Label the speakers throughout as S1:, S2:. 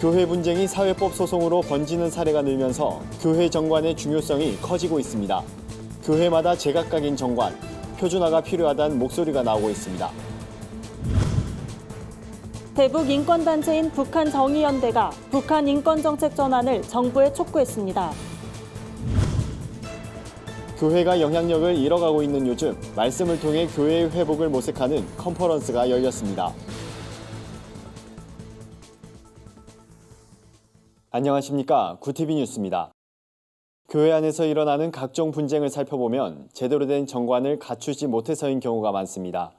S1: 교회 분쟁이 사회법 소송으로 번지는 사례가 늘면서 교회 정관의 중요성이 커지고 있습니다. 교회마다 제각각인 정관, 표준화가 필요하다는 목소리가 나오고 있습니다.
S2: 대북 인권단체인 북한정의연대가 북한 인권정책 전환을 정부에 촉구했습니다.
S1: 교회가 영향력을 잃어가고 있는 요즘 말씀을 통해 교회의 회복을 모색하는 컨퍼런스가 열렸습니다. 안녕하십니까. 구티비 뉴스입니다. 교회 안에서 일어나는 각종 분쟁을 살펴보면 제대로 된 정관을 갖추지 못해서인 경우가 많습니다.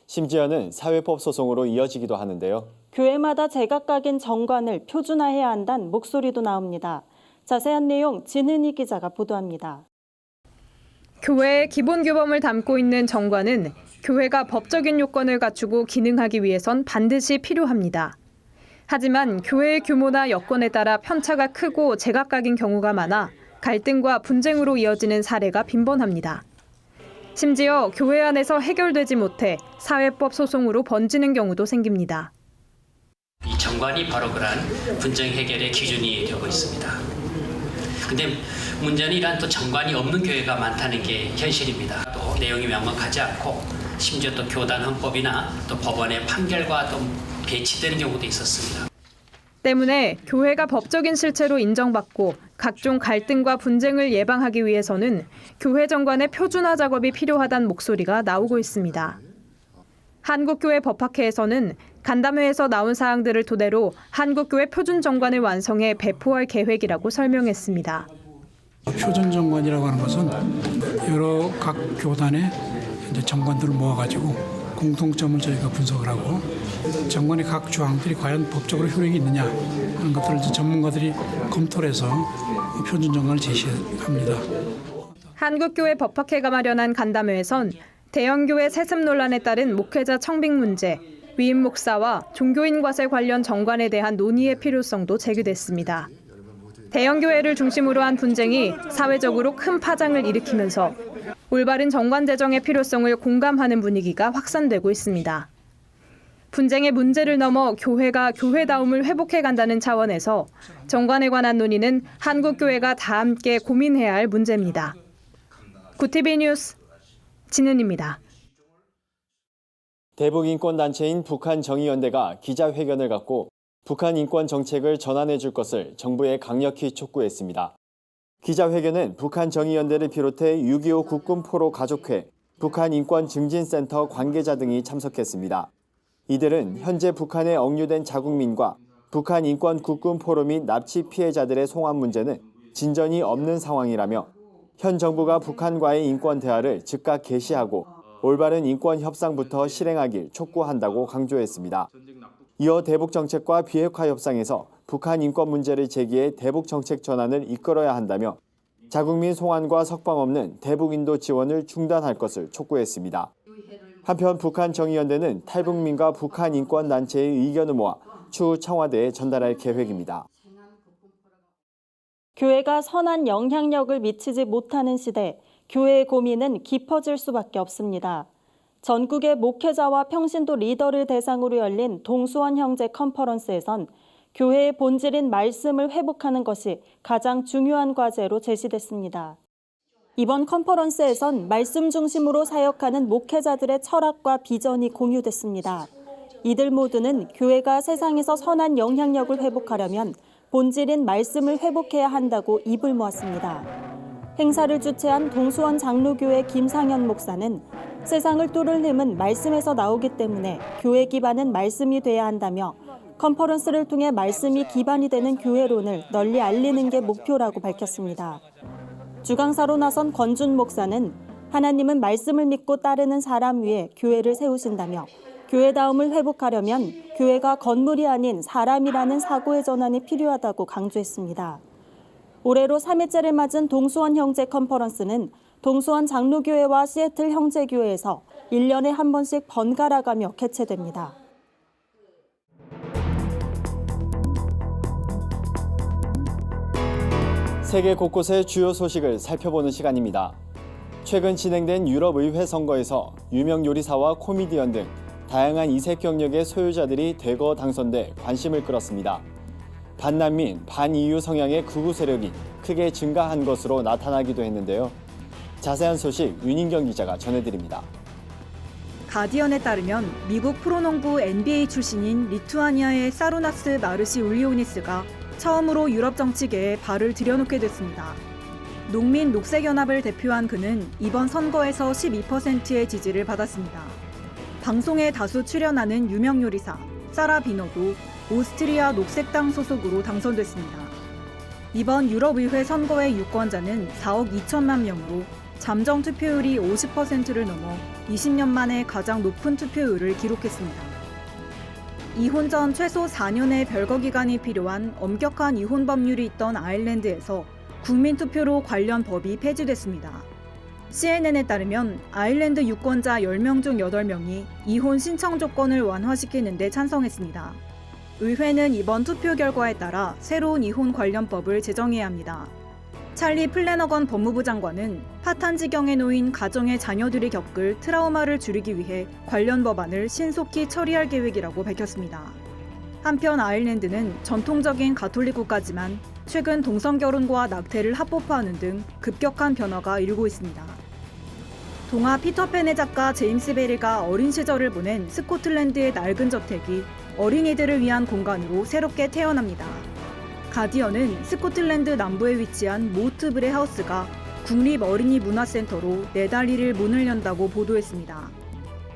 S1: 심지어는 사회법 소송으로 이어지기도 하는데요.
S2: 교회마다 제각각인 정관을 표준화해야 한다는 목소리도 나옵니다. 자세한 내용 진은희 기자가 보도합니다.
S3: 교회의 기본 규범을 담고 있는 정관은 교회가 법적인 요건을 갖추고 기능하기 위해선 반드시 필요합니다. 하지만 교회의 규모나 여건에 따라 편차가 크고 제각각인 경우가 많아 갈등과 분쟁으로 이어지는 사례가 빈번합니다. 심지어 교회 안에서 해결되지 못해 사회법 소송으로 번지는 경우도 생깁니다.
S4: 이 정관이 바로 그러한 분쟁 해결의 기준이 되고 있습니다. 근데 문제는 이러한 또 정관이 없는 교회가 많다는 게 현실입니다. 또 내용이 명확하지 않고 심지어 또 교단 헌법이나 또 법원의 판결과 또 배치되는 경우도 있었습니다.
S3: 때문에 교회가 법적인 실체로 인정받고 각종 갈등과 분쟁을 예방하기 위해서는 교회 정관의 표준화 작업이 필요하다는 목소리가 나오고 있습니다. 한국교회 법학회에서는 간담회에서 나온 사항들을 토대로 한국교회 표준 정관을 완성해 배포할 계획이라고 설명했습니다.
S5: 표준 정관이라고 하는 것은 여러 각 교단의 정관들을 모아가지고 공통점을 저희가 분석을 하고 정관의 각 조항들이 과연 법적으로 효력이 있느냐 하는 것들을 전문가들이 검토를 해서 표준 정관을 제시합니다.
S3: 한국교회 법학회가 마련한 간담회에선 대형교회 세습 논란에 따른 목회자 청빙 문제, 위임 목사와 종교인 과세 관련 정관에 대한 논의의 필요성도 제기됐습니다. 대형교회를 중심으로 한 분쟁이 사회적으로 큰 파장을 일으키면서 올바른 정관 제정의 필요성을 공감하는 분위기가 확산되고 있습니다. 분쟁의 문제를 넘어 교회가 교회다움을 회복해 간다는 차원에서 정관에 관한 논의는 한국교회가 다 함께 고민해야 할 문제입니다. 구티비 뉴스 진은입니다.
S1: 대북 인권단체인 북한정의연대가 기자회견을 갖고 북한 인권 정책을 전환해 줄 것을 정부에 강력히 촉구했습니다. 기자회견은 북한정의연대를 비롯해 6.25 국군포로 가족회, 북한인권증진센터 관계자 등이 참석했습니다. 이들은 현재 북한에 억류된 자국민과 북한인권국군포로 및 납치 피해자들의 송환 문제는 진전이 없는 상황이라며 현 정부가 북한과의 인권 대화를 즉각 개시하고 올바른 인권 협상부터 실행하길 촉구한다고 강조했습니다. 이어 대북 정책과 비핵화 협상에서 북한 인권 문제를 제기해 대북 정책 전환을 이끌어야 한다며 자국민 송환과 석방 없는 대북 인도 지원을 중단할 것을 촉구했습니다. 한편 북한정의연대는 탈북민과 북한 인권 단체의 의견을 모아 추후 청와대에 전달할 계획입니다.
S2: 교회가 선한 영향력을 미치지 못하는 시대, 교회의 고민은 깊어질 수밖에 없습니다. 전국의 목회자와 평신도 리더를 대상으로 열린 동수원 형제 컨퍼런스에선 교회의 본질인 말씀을 회복하는 것이 가장 중요한 과제로 제시됐습니다. 이번 컨퍼런스에선 말씀 중심으로 사역하는 목회자들의 철학과 비전이 공유됐습니다. 이들 모두는 교회가 세상에서 선한 영향력을 회복하려면 본질인 말씀을 회복해야 한다고 입을 모았습니다. 행사를 주최한 동수원 장로교회 김상현 목사는 세상을 뚫을 힘은 말씀에서 나오기 때문에 교회 기반은 말씀이 돼야 한다며 컨퍼런스를 통해 말씀이 기반이 되는 교회론을 널리 알리는 게 목표라고 밝혔습니다. 주강사로 나선 권준 목사는 하나님은 말씀을 믿고 따르는 사람 위에 교회를 세우신다며 교회다움을 회복하려면 교회가 건물이 아닌 사람이라는 사고의 전환이 필요하다고 강조했습니다. 올해로 3회째를 맞은 동수원 형제 컨퍼런스는 동수원 장로교회와 시애틀 형제교회에서 1년에 한 번씩 번갈아가며 개최됩니다.
S1: 세계 곳곳의 주요 소식을 살펴보는 시간입니다. 최근 진행된 유럽의회 선거에서 유명 요리사와 코미디언 등 다양한 이색 경력의 소유자들이 대거 당선돼 관심을 끌었습니다. 반난민, 반EU 성향의 극우 세력이 크게 증가한 것으로 나타나기도 했는데요. 자세한 소식 윤인경 기자가 전해드립니다.
S6: 가디언에 따르면 미국 프로농구 NBA 출신인 리투아니아의 사루나스 마르시울리오니스가 처음으로 유럽 정치계에 발을 들여놓게 됐습니다. 농민 녹색연합을 대표한 그는 이번 선거에서 12%의 지지를 받았습니다. 방송에 다수 출연하는 유명 요리사 사라 비너도 오스트리아 녹색당 소속으로 당선됐습니다. 이번 유럽의회 선거의 유권자는 4억 2천만 명으로 잠정 투표율이 50%를 넘어 20년 만에 가장 높은 투표율을 기록했습니다. 이혼 전 최소 4년의 별거 기간이 필요한 엄격한 이혼 법률이 있던 아일랜드에서 국민투표로 관련 법이 폐지됐습니다. CNN에 따르면 아일랜드 유권자 10명 중 8명이 이혼 신청 조건을 완화시키는 데 찬성했습니다. 의회는 이번 투표 결과에 따라 새로운 이혼 관련법을 제정해야 합니다. 찰리 플래너건 법무부 장관은 파탄 지경에 놓인 가정의 자녀들이 겪을 트라우마를 줄이기 위해 관련 법안을 신속히 처리할 계획이라고 밝혔습니다. 한편 아일랜드는 전통적인 가톨릭 국가지만 최근 동성결혼과 낙태를 합법화하는 등 급격한 변화가 일고 있습니다. 동화 피터팬의 작가 제임스 베리가 어린 시절을 보낸 스코틀랜드의 낡은 저택이 어린이들을 위한 공간으로 새롭게 태어납니다. 가디언은 스코틀랜드 남부에 위치한 모트브레 하우스가 국립 어린이 문화센터로 내달 1일 문을 연다고 보도했습니다.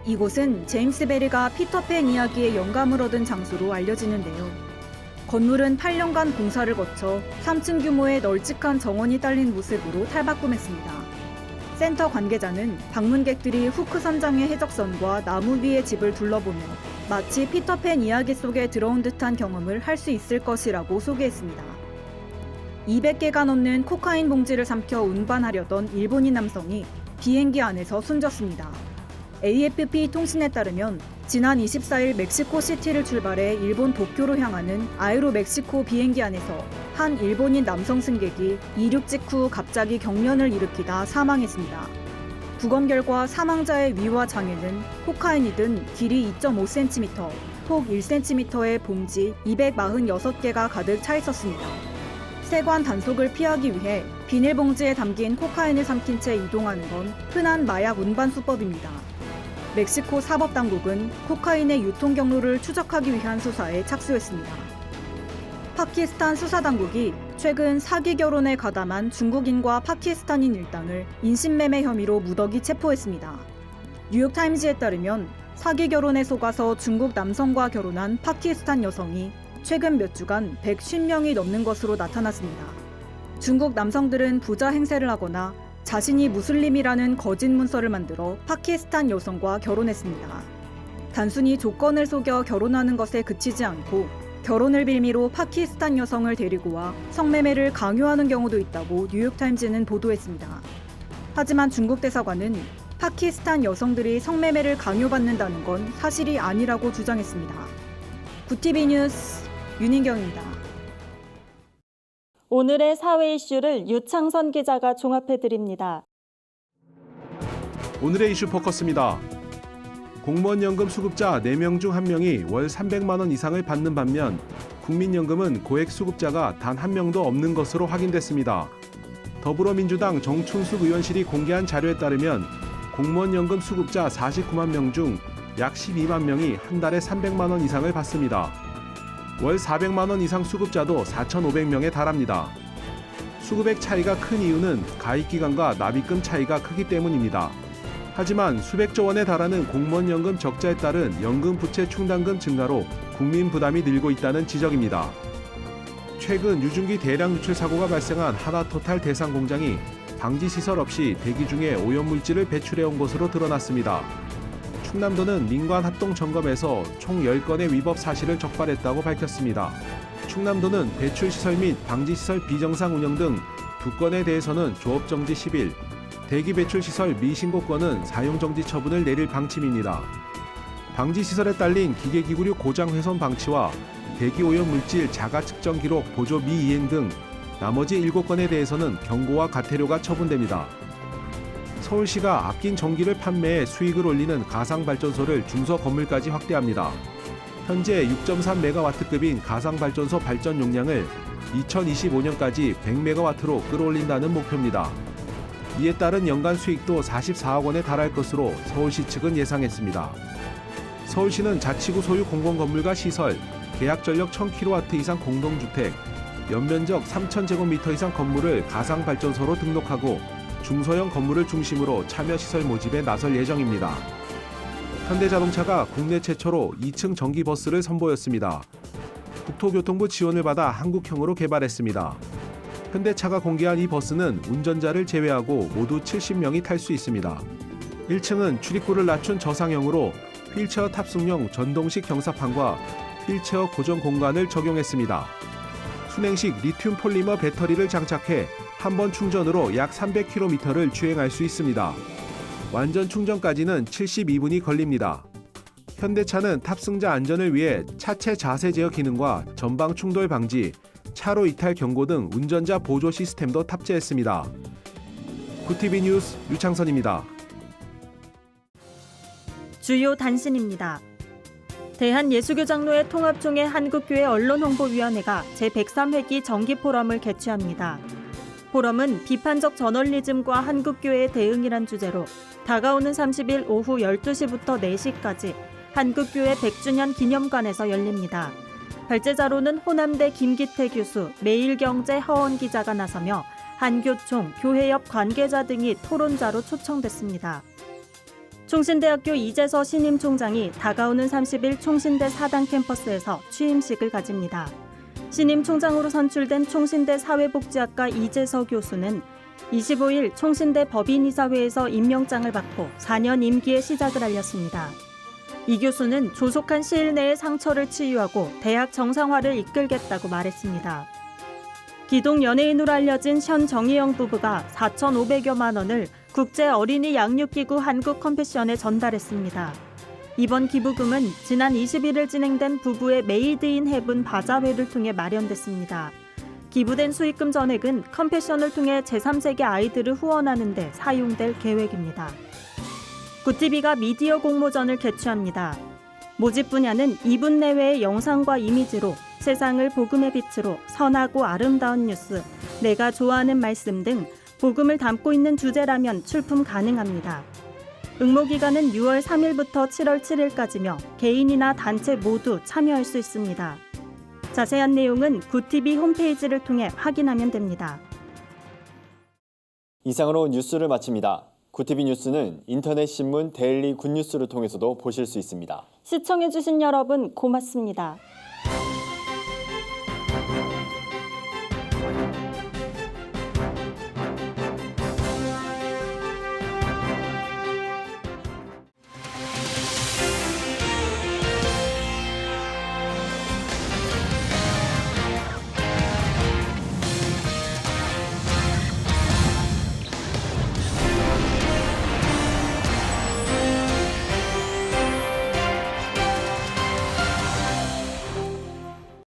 S6: 이곳은 제임스 베리가 피터팬 이야기의 영감을 얻은 장소로 알려지는데요. 건물은 8년간 공사를 거쳐 3층 규모의 널찍한 정원이 딸린 모습으로 탈바꿈했습니다. 센터 관계자는 방문객들이 후크 선장의 해적선과 나무 위의 집을 둘러보며 마치 피터팬 이야기 속에 들어온 듯한 경험을 할 수 있을 것이라고 소개했습니다. 200개가 넘는 코카인 봉지를 삼켜 운반하려던 일본인 남성이 비행기 안에서 숨졌습니다. AFP 통신에 따르면 지난 24일 멕시코시티를 출발해 일본 도쿄로 향하는 아에로 멕시코 비행기 안에서 한 일본인 남성 승객이 이륙 직후 갑자기 경련을 일으키다 사망했습니다. 부검 결과 사망자의 위와 장에는 코카인이 든 길이 2.5cm, 폭 1cm의 봉지 246개가 가득 차 있었습니다. 세관 단속을 피하기 위해 비닐봉지에 담긴 코카인을 삼킨 채 이동하는 건 흔한 마약 운반 수법입니다. 멕시코 사법당국은 코카인의 유통 경로를 추적하기 위한 수사에 착수했습니다. 파키스탄 수사당국이 최근 사기 결혼에 가담한 중국인과 파키스탄인 일당을 인신매매 혐의로 무더기 체포했습니다. 뉴욕타임즈에 따르면 사기 결혼에 속아서 중국 남성과 결혼한 파키스탄 여성이 최근 몇 주간 150명이 넘는 것으로 나타났습니다. 중국 남성들은 부자 행세를 하거나 자신이 무슬림이라는 거짓 문서를 만들어 파키스탄 여성과 결혼했습니다. 단순히 조건을 속여 결혼하는 것에 그치지 않고 결혼을 빌미로 파키스탄 여성을 데리고 와 성매매를 강요하는 경우도 있다고 뉴욕타임즈는 보도했습니다. 하지만 중국 대사관은 파키스탄 여성들이 성매매를 강요받는다는 건 사실이 아니라고 주장했습니다. 구티비 뉴스 윤인경입니다.
S2: 오늘의 사회 이슈를 유창선 기자가 종합해드립니다.
S7: 오늘의 이슈 포커스입니다. 공무원연금 수급자 4명 중 1명이 월 300만 원 이상을 받는 반면 국민연금은 고액 수급자가 단 1명도 없는 것으로 확인됐습니다. 더불어민주당 정춘숙 의원실이 공개한 자료에 따르면 공무원연금 수급자 49만 명 중 약 12만 명이 한 달에 300만 원 이상을 받습니다. 월 400만 원 이상 수급자도 4,500명에 달합니다. 수급액 차이가 큰 이유는 가입기간과 납입금 차이가 크기 때문입니다. 하지만 수백조 원에 달하는 공무원연금 적자에 따른 연금 부채 충당금 증가로 국민 부담이 늘고 있다는 지적입니다. 최근 유증기 대량 누출 사고가 발생한 하나토탈 대상공장이 방지시설 없이 대기 중에 오염물질을 배출해온 것으로 드러났습니다. 충남도는 민관 합동 점검에서 총 10건의 위법 사실을 적발했다고 밝혔습니다. 충남도는 배출시설 및 방지시설 비정상 운영 등 2건에 대해서는 조업정지 10일, 대기배출시설 미신고 건은 사용정지 처분을 내릴 방침입니다. 방지시설에 딸린 기계기구류 고장 훼손 방치와 대기오염물질 자가 측정 기록 보조 미이행 등 나머지 7건에 대해서는 경고와 과태료가 처분됩니다. 서울시가 아낀 전기를 판매해 수익을 올리는 가상발전소를 중서 건물까지 확대합니다. 현재 6.3메가와트급인 가상발전소 발전 용량을 2025년까지 100메가와트로 끌어올린다는 목표입니다. 이에 따른 연간 수익도 44억 원에 달할 것으로 서울시 측은 예상했습니다. 서울시는 자치구 소유 공공건물과 시설, 계약 전력 1000kW 이상 공동주택, 연면적 3000제곱미터 이상 건물을 가상발전소로 등록하고 중소형 건물을 중심으로 참여시설 모집에 나설 예정입니다. 현대자동차가 국내 최초로 2층 전기버스를 선보였습니다. 국토교통부 지원을 받아 한국형으로 개발했습니다. 현대차가 공개한 이 버스는 운전자를 제외하고 모두 70명이 탈 수 있습니다. 1층은 출입구를 낮춘 저상형으로 휠체어 탑승용 전동식 경사판과 휠체어 고정 공간을 적용했습니다. 순행식 리튬 폴리머 배터리를 장착해 한 번 충전으로 약 300km를 주행할 수 있습니다. 완전 충전까지는 72분이 걸립니다. 현대차는 탑승자 안전을 위해 차체 자세 제어 기능과 전방 충돌 방지, 차로 이탈 경고 등 운전자 보조 시스템도 탑재했습니다. 구티비 뉴스 유창선입니다.
S2: 주요 단신입니다. 대한예수교장로회 통합총회 한국교회 언론홍보위원회가 제103회기 정기포럼을 개최합니다. 포럼은 비판적 저널리즘과 한국교회의 대응이란 주제로 다가오는 30일 오후 12시부터 4시까지 한국교회 100주년 기념관에서 열립니다. 발제자로는 호남대 김기태 교수, 매일경제 하원 기자가 나서며 한교총, 교회협 관계자 등이 토론자로 초청됐습니다. 총신대학교 이재서 신임 총장이 다가오는 30일 총신대 사당 캠퍼스에서 취임식을 가집니다. 신임 총장으로 선출된 총신대 사회복지학과 이재서 교수는 25일 총신대 법인이사회에서 임명장을 받고 4년 임기의 시작을 알렸습니다. 이 교수는 조속한 시일 내에 상처를 치유하고 대학 정상화를 이끌겠다고 말했습니다. 기동 연예인으로 알려진 현 정희영 부부가 4,500여만 원을 국제 어린이 양육기구 한국 컴패션에 전달했습니다. 이번 기부금은 지난 21일 진행된 부부의 메이드 인 헤븐 바자회를 통해 마련됐습니다. 기부된 수익금 전액은 컴패션을 통해 제3세계 아이들을 후원하는 데 사용될 계획입니다. 구티비가 미디어 공모전을 개최합니다. 모집 분야는 2분 내외의 영상과 이미지로 세상을 복음의 빛으로 선하고 아름다운 뉴스, 내가 좋아하는 말씀 등 복음을 담고 있는 주제라면 출품 가능합니다. 응모기간은 6월 3일부터 7월 7일까지며 개인이나 단체 모두 참여할 수 있습니다. 자세한 내용은 구티비 홈페이지를 통해 확인하면 됩니다.
S1: 이상으로 뉴스를 마칩니다. 구티비 뉴스는 인터넷 신문 데일리 굿뉴스를 통해서도 보실 수 있습니다.
S2: 시청해주신 여러분 고맙습니다.